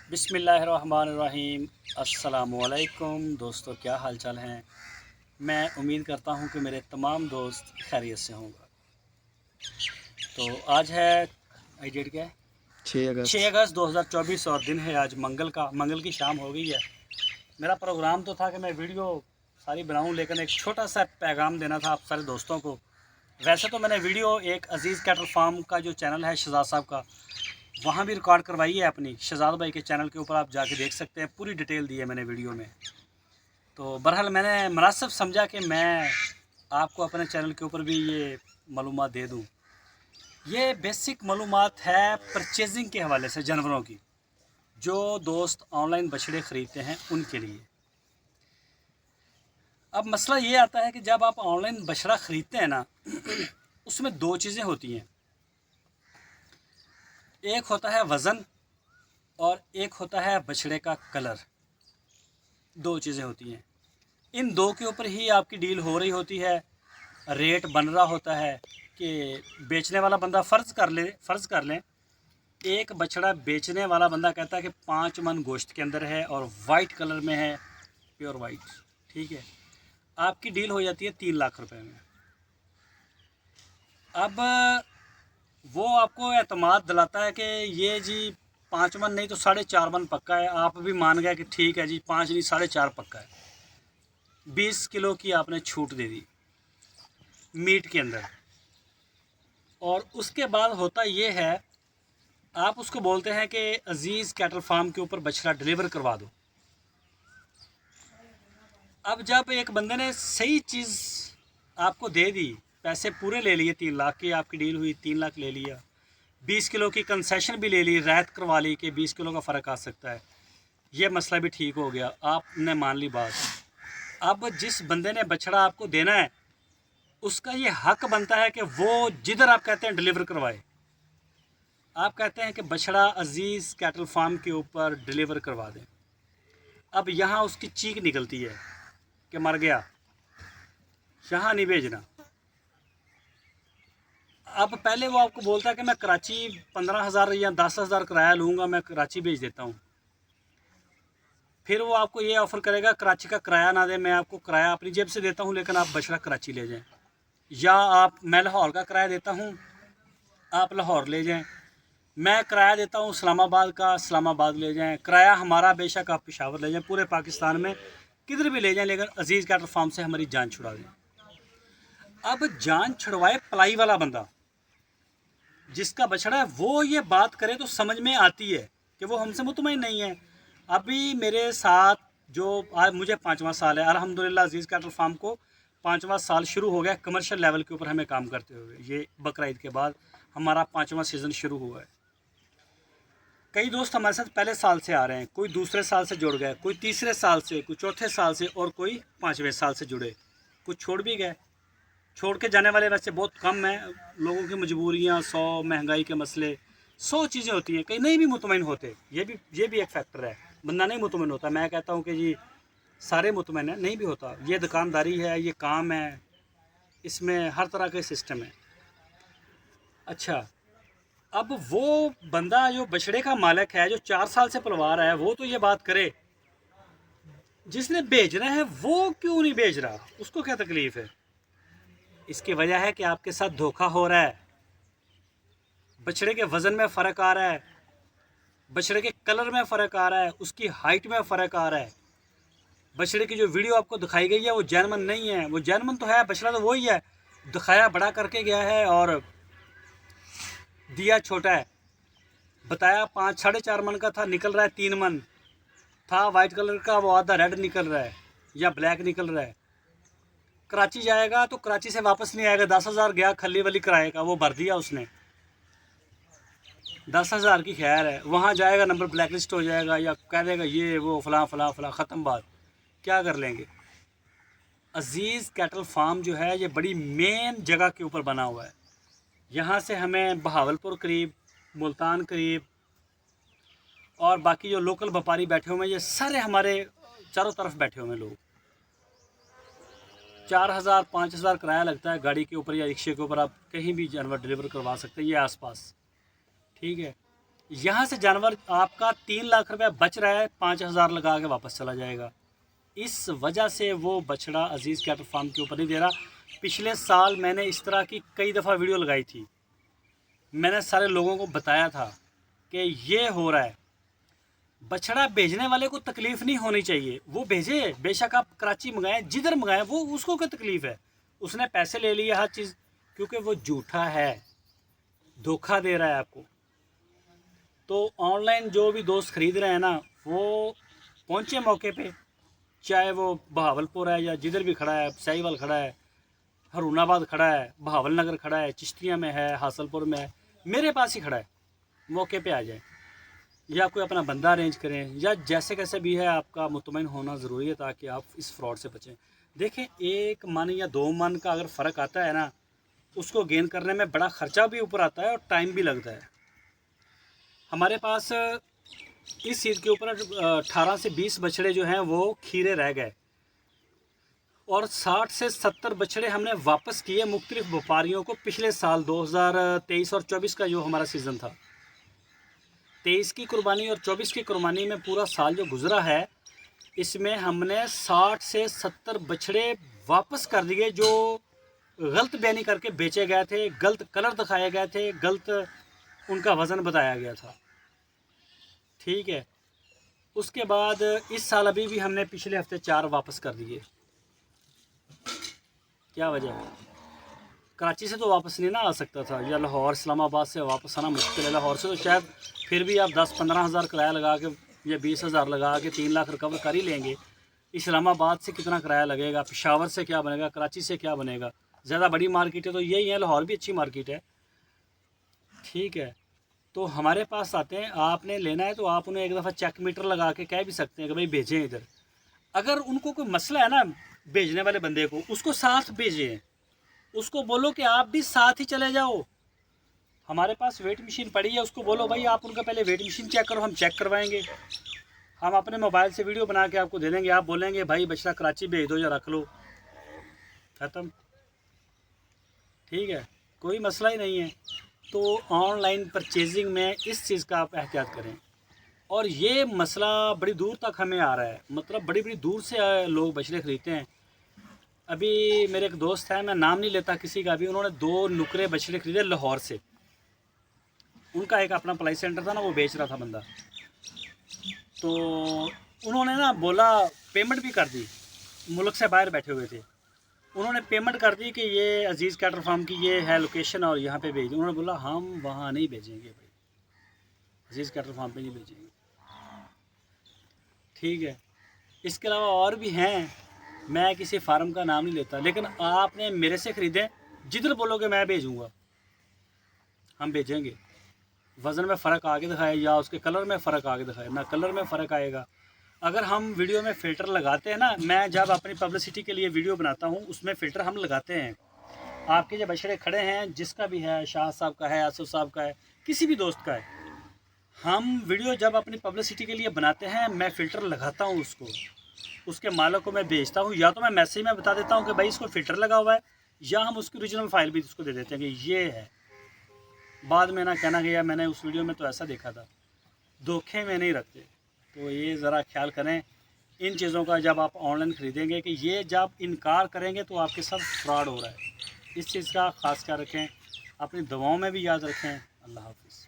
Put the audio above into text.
बिस्मिल्लाहिर्रहमानिर्रहीम। अस्सलामुअलैकुम दोस्तों, क्या हाल चाल हैं। मैं उम्मीद करता हूं कि मेरे तमाम दोस्त खैरियत से होंगे। तो आज है डेट क्या है, 6 6 अगस्त। अगस्त 2024 और दिन है आज मंगल की शाम हो गई है। मेरा प्रोग्राम तो था कि मैं वीडियो सारी बनाऊं, लेकिन एक छोटा सा पैगाम देना था आप सारे दोस्तों को। वैसे तो मैंने वीडियो एक अजीज़ कैटल फार्म का जो चैनल है शहजाद साहब का, वहाँ भी रिकॉर्ड करवाई है अपनी। शहजाद भाई के चैनल के ऊपर आप जाके देख सकते हैं, पूरी डिटेल दी है मैंने वीडियो में। तो बहरहाल मैंने मुनासिब समझा कि मैं आपको अपने चैनल के ऊपर भी ये मालूमात दे दूँ। ये बेसिक मालूमात है परचेजिंग के हवाले से जानवरों की, जो दोस्त ऑनलाइन बछड़े ख़रीदते हैं उनके लिए। अब मसला ये आता है कि जब आप ऑनलाइन बछड़ा ख़रीदते हैं ना, उसमें दो चीज़ें होती हैं। एक होता है वज़न और एक होता है बछड़े का कलर। दो चीज़ें होती हैं, इन दो के ऊपर ही आपकी डील हो रही होती है, रेट बन रहा होता है। कि बेचने वाला बंदा फ़र्ज़ कर लें एक बछड़ा बेचने वाला बंदा कहता है कि 5 मन गोश्त के अंदर है और वाइट कलर में है, प्योर वाइट, ठीक है। आपकी डील हो जाती है 3 लाख रुपए में। अब वो आपको एतमाद दिलाता है कि ये जी 5 मन नहीं तो 4.5 मन पक्का है। आप भी मान गए कि ठीक है जी, 5 नहीं 4.5 पक्का है। 20 किलो की आपने छूट दे दी मीट के अंदर। और उसके बाद होता ये है, आप उसको बोलते हैं कि अजीज़ कैटल फार्म के ऊपर बछड़ा डिलीवर करवा दो। अब जब एक बंदे ने सही चीज़ आपको दे दी, पैसे पूरे ले लिए, 3 लाख की आपकी डील हुई, 3 लाख ले लिया, 20 किलो की कंसेशन भी ले ली, रायत करवा ली कि 20 किलो का फ़र्क आ सकता है, ये मसला भी ठीक हो गया, आपने मान ली बात। अब जिस बंदे ने बछड़ा आपको देना है, उसका ये हक बनता है कि वो जिधर आप कहते हैं डिलीवर करवाए। आप कहते हैं कि बछड़ा अजीज़ कैटल फार्म के ऊपर डिलीवर करवा दें। अब यहाँ उसकी चीख निकलती है कि मर गया, यहाँ नहीं भेजना। अब पहले वो आपको बोलता है कि मैं कराची 15,000 या 10,000 किराया लूँगा, मैं कराची भेज देता हूँ। फिर वो आपको ये ऑफ़र करेगा कराची का किराया ना दे, मैं आपको किराया अपनी जेब से देता हूँ, लेकिन आप बछड़ा कराची ले जाएं। या मैं लाहौर का किराया देता हूँ, आप लाहौर ले जाएं। मैं किराया देता हूँ इस्लामाबाद का, इस्लामाबाद ले जाएं। किराया हमारा बेशक आप पेशावर ले जाएं, पूरे पाकिस्तान में किधर भी ले जाएं, लेकिन अजीज़ कैटल फार्म से हमारी जान छुड़ा दें। अब जान छुड़वाए पलाई वाला बंदा, जिसका बछड़ा है, वो ये बात करे तो समझ में आती है कि वो हमसे मुतमईन नहीं है। अभी मेरे साथ जो आज मुझे 5वां साल है अल्हम्दुलिल्लाह, अजीज़ कैटल फार्म को 5वां साल शुरू हो गया कमर्शियल लेवल के ऊपर हमें काम करते हुए। ये बकरा ईद के बाद हमारा 5वां सीज़न शुरू हुआ है। कई दोस्त हमारे साथ पहले साल से आ रहे हैं, कोई दूसरे साल से जुड़ गए, कोई तीसरे साल से, कोई चौथे साल से और कोई 5वें साल से जुड़े, कुछ छोड़ भी गए। छोड़ के जाने वाले वैसे बहुत कम हैं। लोगों की मजबूरियाँ 100, महंगाई के मसले, 100 चीज़ें होती हैं, कहीं नहीं भी मुतमईन होते। ये भी एक फैक्टर है, बंदा नहीं मुतमईन होता। मैं कहता हूँ कि जी सारे मुतमईन हैं, नहीं भी होता। ये दुकानदारी है, ये काम है, इसमें हर तरह के सिस्टम है। अच्छा, अब वो बंदा जो बछड़े का मालिक है, जो 4 साल से पलवा रहा है, वो तो ये बात करे। जिसने भेजना है वो क्यों नहीं भेज रहा, उसको क्या तकलीफ़ है। इसकी वजह है कि आपके साथ धोखा हो रहा है। बछड़े के वज़न में फ़र्क आ रहा है, बछड़े के कलर में फ़र्क आ रहा है, उसकी हाइट में फ़र्क आ रहा है। बछड़े की जो वीडियो आपको दिखाई गई है वो जैनमन नहीं है। वो जैनमन तो है, बछड़ा तो वही है, दिखाया बड़ा करके गया है और दिया छोटा है। बताया 5-4.5 मन का था, निकल रहा है 3 मन था। वाइट कलर का वो आधा रेड निकल रहा है या ब्लैक निकल रहा है। कराची जाएगा तो कराची से वापस नहीं आएगा। 10,000 गया खली वली किराए का, वो भर दिया उसने, 10,000 की खैर है। वहाँ जाएगा नंबर ब्लैक लिस्ट हो जाएगा या कह देगा ये वो फ़लाँ फ़लाँ फ़लाँ, ख़त्म बात। क्या कर लेंगे। अजीज़ कैटल फार्म जो है ये बड़ी मेन जगह के ऊपर बना हुआ है। यहाँ से हमें बहावलपुर करीब, मुल्तान करीब और बाकी जो लोकल व्यापारी बैठे हुए हैं, ये सारे हमारे चारों तरफ बैठे हुए हैं लोग। 4,000-5,000 किराया लगता है गाड़ी के ऊपर या रिक्शे के ऊपर, आप कहीं भी जानवर डिलीवर करवा सकते हैं, ये आसपास, ठीक है। यहाँ से जानवर आपका 3 लाख रुपया बच रहा है, 5,000 लगा के वापस चला जाएगा। इस वजह से वो बछड़ा अजीज़ कैटल फार्म के ऊपर नहीं दे रहा। पिछले साल मैंने इस तरह की कई दफ़ा वीडियो लगाई थी, मैंने सारे लोगों को बताया था कि ये हो रहा है। बछड़ा भेजने वाले को तकलीफ़ नहीं होनी चाहिए, वो भेजे, बेशक आप कराची मंगाएं, जिधर मंगाएं, वो उसको क्या तकलीफ़ है, उसने पैसे ले लिए हर चीज़, क्योंकि वो झूठा है, धोखा दे रहा है आपको। तो ऑनलाइन जो भी दोस्त ख़रीद रहे हैं ना, वो पहुँचे मौके पे, चाहे वो बहावलपुर है या जिधर भी खड़ा है, साहिवाल खड़ा है, हरूनाबाद खड़ा है, बहावल नगर खड़ा है, चिश्तिया में है, हासलपुर में है, मेरे पास ही खड़ा है, मौके पे आ जाए, या कोई अपना बंदा अरेंज करें, या जैसे कैसे भी है, आपका मुतमईन होना ज़रूरी है ताकि आप इस फ्रॉड से बचें। देखें, 1 मन या 2 मन का अगर फ़र्क आता है ना, उसको गेन करने में बड़ा ख़र्चा भी ऊपर आता है और टाइम भी लगता है। हमारे पास इस चीज़ के ऊपर 18 से 20 बछड़े जो हैं वो खीरे रह गए, और 60 से 70 बछड़े हमने वापस किए मुख्तलिफ व्यापारियों को। पिछले साल 2023 और 24 का जो हमारा सीज़न था, 23 की कुर्बानी और 24 की कुर्बानी में पूरा साल जो गुजरा है, इसमें हमने 60 से 70 बछड़े वापस कर दिए जो गलत बयानी करके बेचे गए थे, गलत कलर दिखाए गए थे, गलत उनका वज़न बताया गया था। ठीक है, उसके बाद इस साल अभी भी हमने पिछले हफ्ते 4 वापस कर दिए। क्या वजह है? कराची से तो वापस नहीं ना आ सकता था, या लाहौर इस्लामाबाद से वापस आना मुश्किल है। लाहौर से तो शायद फिर भी आप 10-15 हज़ार किराया लगा के या 20,000 लगा के 3 लाख रिकवर कर ही लेंगे। इस्लामाबाद से कितना किराया लगेगा, पेशावर से क्या बनेगा, कराची से क्या बनेगा? ज़्यादा बड़ी मार्केट है तो यही है, लाहौर भी अच्छी मार्केट है। ठीक है, तो हमारे पास आते हैं, आपने लेना है तो आप उन्हें एक दफ़ा चेक मीटर लगा के कह भी सकते हैं कि भाई भेजें इधर। अगर उनको कोई मसला है ना भेजने वाले बंदे को, उसको साथ भेजें, उसको बोलो कि आप भी साथ ही चले जाओ। हमारे पास वेट मशीन पड़ी है, उसको बोलो भाई आप उनका पहले वेट मशीन चेक करो, हम चेक करवाएंगे, हम अपने मोबाइल से वीडियो बना के आपको दे देंगे, आप बोलेंगे भाई बछड़ा कराची भेज दो या रख लो, ख़त्म। ठीक है, कोई मसला ही नहीं है। तो ऑनलाइन परचेजिंग में इस चीज़ का आप एहतियात करें। और ये मसला बड़ी दूर तक हमें आ रहा है, मतलब बड़ी बड़ी दूर से लोग बछड़े ख़रीदते हैं। अभी मेरे एक दोस्त है, मैं नाम नहीं लेता किसी का भी, उन्होंने 2 नुकरे बछड़े ख़रीदे लाहौर से। उनका एक अपना पलाई सेंटर था ना, वो बेच रहा था बंदा, तो उन्होंने ना बोला, पेमेंट भी कर दी, मुल्क से बाहर बैठे हुए थे, उन्होंने पेमेंट कर दी कि ये अजीज़ कैटल फार्म की ये है लोकेशन और यहाँ पे भेज दी। उन्होंने बोला हम वहाँ नहीं भेजेंगे भाई, अजीज़ कैटल फार्म पे नहीं भेजेंगे। ठीक है, इसके अलावा और भी हैं, मैं किसी फार्म का नाम नहीं लेता, लेकिन आपने मेरे से ख़रीदें, जिधर बोलोगे मैं भेजूँगा, हम भेजेंगे। वज़न में फ़र्क आगे दिखाए या उसके कलर में फ़र्क आगे दिखाए, ना कलर में फ़र्क आएगा। अगर हम वीडियो में फ़िल्टर लगाते हैं ना, मैं जब अपनी पब्लिसिटी के लिए वीडियो बनाता हूँ उसमें फ़िल्टर हम लगाते हैं। आपके जो बछड़े खड़े हैं, जिसका भी है, शाह साहब का है, आसफ साहब का है, किसी भी दोस्त का है, हम वीडियो जब अपनी पब्लिसिटी के लिए बनाते हैं, मैं फ़िल्टर लगाता हूँ उसको, उसके मालिक को मैं भेजता हूँ, या तो मैं मैसेज में बता देता हूँ कि भाई इसको फ़िल्टर लगा हुआ है, या हम उसकी ओरिजिनल फ़ाइल भी उसको दे देते हैं कि ये है। बाद में ना कहना गया मैंने उस वीडियो में तो ऐसा देखा था, धोखे में नहीं रखते। तो ये ज़रा ख्याल करें इन चीज़ों का जब आप ऑनलाइन ख़रीदेंगे, कि ये जब इनकार करेंगे तो आपके साथ फ्रॉड हो रहा है। इस चीज़ का ख़ास ख्याल रखें, अपनी दवाओं में भी याद रखें। अल्लाह हाफ़िज़।